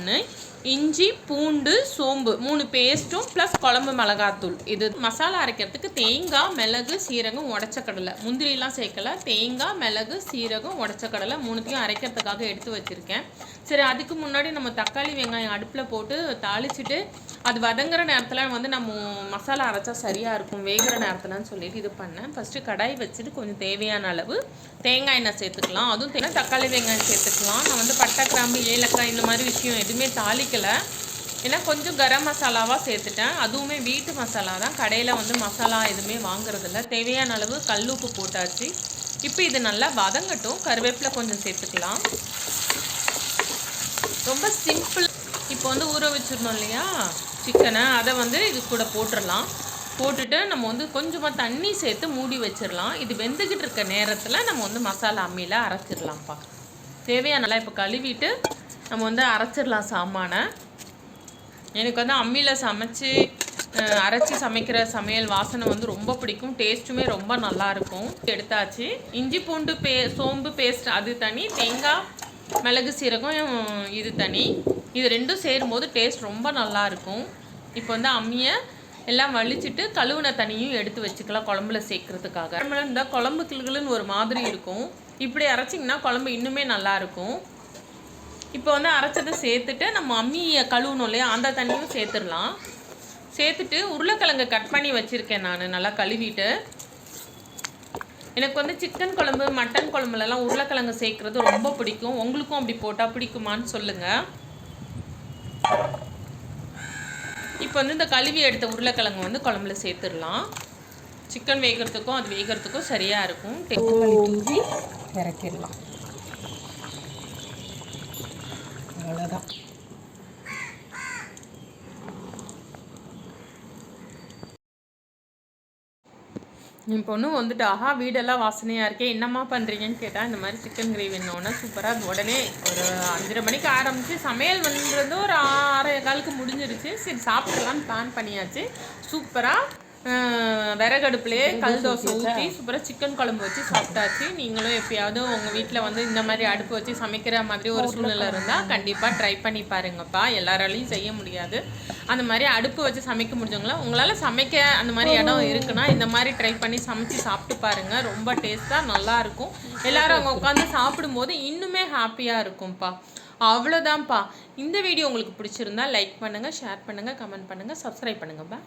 நான் இஞ்சி பூண்டு சோம்பு 3 பேஸ்ட்டும் ப்ளஸ் குழம்பு மிளகாத்தூள். இது மசாலா அரைக்கிறதுக்கு தேங்காய் மிளகு சீரகம் உடச்ச கடலை, முந்திரிலாம் சேர்க்கல. தேங்காய் மிளகு சீரகம் உடச்ச கடலை 3த்தையும் அரைக்கிறதுக்காக எடுத்து வச்சுருக்கேன். சரி, அதுக்கு முன்னாடி நம்ம தக்காளி வெங்காயம் அடுப்பில் போட்டு தாளிச்சுட்டு அது வதங்குற நேரத்தில் வந்து நம்ம மசாலா அரைச்சா சரியாக இருக்கும் வேகிற நேரத்தில்னு சொல்லிட்டு இது பண்ணேன். ஃபஸ்ட்டு கடாய் வச்சுட்டு கொஞ்சம் தேவையான அளவு தேங்காய் எண்ணெய் சேர்த்துக்கலாம். அதுவும் தக்காளி வெங்காயம் சேர்த்துக்கலாம். நான் வந்து பட்டை கிராம்பு ஏலக்காய் இந்த மாதிரி விஷயம் எதுவுமே தாளிக்கலை. ஏன்னா கொஞ்சம் கரம் மசாலாவாக சேர்த்துட்டேன். அதுவுமே வீட்டு மசாலா தான், கடையில் வந்து மசாலா எதுவுமே வாங்குறதில்ல. தேவையான அளவு கல் உப்பு போட்டாச்சு. இப்போ இது நல்லா வதங்கட்டும். கருவேப்பிலை கொஞ்சம் சேர்த்துக்கலாம். ரொம்ப சிம்பிள். இப்போ வந்து ஊற வச்சிடணும் இல்லையா சிக்கனை, அதை வந்து இது கூட போட்டுடலாம். போட்டுட்டு நம்ம வந்து கொஞ்சமாக தண்ணி சேர்த்து மூடி வச்சிடலாம். இது வெந்துக்கிட்டு இருக்க நேரத்தில் நம்ம வந்து மசாலா அம்மியில் அரைச்சிடலாம்ப்பா. தேவையான நல்லா இப்போ கழுவிட்டு நம்ம வந்து அரைச்சிடலாம் சாமானை. எனக்கு வந்து அம்மியில் சமைச்சு அரைச்சி சமைக்கிற சமையல் வாசனை வந்து ரொம்ப பிடிக்கும். டேஸ்ட்டுமே ரொம்ப நல்லாயிருக்கும். எடுத்தாச்சு. இஞ்சி பூண்டு சோம்பு பேஸ்ட் அது தனி, தேங்காய் மிளகு சீரகம் இது தனி. இது ரெண்டும் சேரும்போது டேஸ்ட் ரொம்ப நல்லாயிருக்கும். இப்போ வந்து அம்மியை எல்லாம் வலிச்சுட்டு கழுவுன தண்ணியும் எடுத்து வச்சுக்கலாம் குழம்புல சேர்க்குறதுக்காக. குழம்புல இருந்தால் குழம்பு கிளுகிளுன்னு ஒரு மாதிரி இருக்கும். இப்படி அரைச்சிங்கன்னா குழம்பு இன்னுமே நல்லாயிருக்கும். இப்போ வந்து அரைச்சதை சேர்த்துட்டு நம்ம அம்மியை கழுவணும் இல்லையா அந்த தண்ணியும் சேர்த்துடலாம். சேர்த்துட்டு உருளைக்கிழங்கு கட் பண்ணி வச்சுருக்கேன் நான் நல்லா கழுவிட்டு. எனக்கு வந்து சிக்கன் குழம்பு மட்டன் குழம்புலலாம் உருளைக்கிழங்கு சேர்க்குறது ரொம்ப பிடிக்கும். உங்களுக்கும் அப்படி போட்டால் பிடிக்குமான்னு சொல்லுங்கள். இப்போ வந்து இந்த கழுவி எடுத்த உருளைக்கிழங்கு வந்து குழம்புல சேர்த்துடலாம். சிக்கன் வேகிறதுக்கும் அது வேகிறதுக்கும் சரியாக இருக்கும். தூவி இறக்கிடலாம். அவ்வளோதான். என் பொண்ணு வந்துட்டு ஆஹா வீடெல்லாம் வாசனையாக இருக்கே என்னம்மா பண்ணுறீங்கன்னு கேட்டால் இந்த மாதிரி சிக்கன் கிரேவி என்னோன்னா சூப்பராக உடனே ஒரு 5:30 மணிக்கு ஆரம்பித்து சமையல் பண்ணுறது ஒரு 6:15க்கு முடிஞ்சிருச்சு. சரி சாப்பிட்றலான்னு பிளான் பண்ணியாச்சு. சூப்பராக விறகடுப்புலேயே கல் தோசை ஊற்றி சூப்பராக சிக்கன் குழம்பு வச்சு சாப்பிட்டாச்சு. நீங்களும் எப்பயாவது உங்கள் வீட்டில் வந்து இந்த மாதிரி அடுப்பு வச்சு சமைக்கிற மாதிரி ஒரு சூழ்நிலை இருந்தால் கண்டிப்பாக ட்ரை பண்ணி பாருங்கப்பா. எல்லாராலையும் செய்ய முடியாது. அந்த மாதிரி அடுப்பு வச்சு சமைக்க முடிஞ்சவங்களா உங்களால் சமைக்க அந்த மாதிரி இடம் இருக்குன்னா இந்த மாதிரி ட்ரை பண்ணி சமைச்சு சாப்பிட்டு பாருங்கள். ரொம்ப டேஸ்ட்டாக நல்லாயிருக்கும். எல்லோரும் அவங்க உட்காந்து சாப்பிடும்போது இன்னுமே ஹாப்பியாக இருக்கும்ப்பா. அவ்வளோதான்ப்பா. இந்த வீடியோ உங்களுக்கு பிடிச்சிருந்தா லைக் பண்ணுங்கள், ஷேர் பண்ணுங்கள், கமெண்ட் பண்ணுங்கள், சப்ஸ்கிரைப் பண்ணுங்கள்.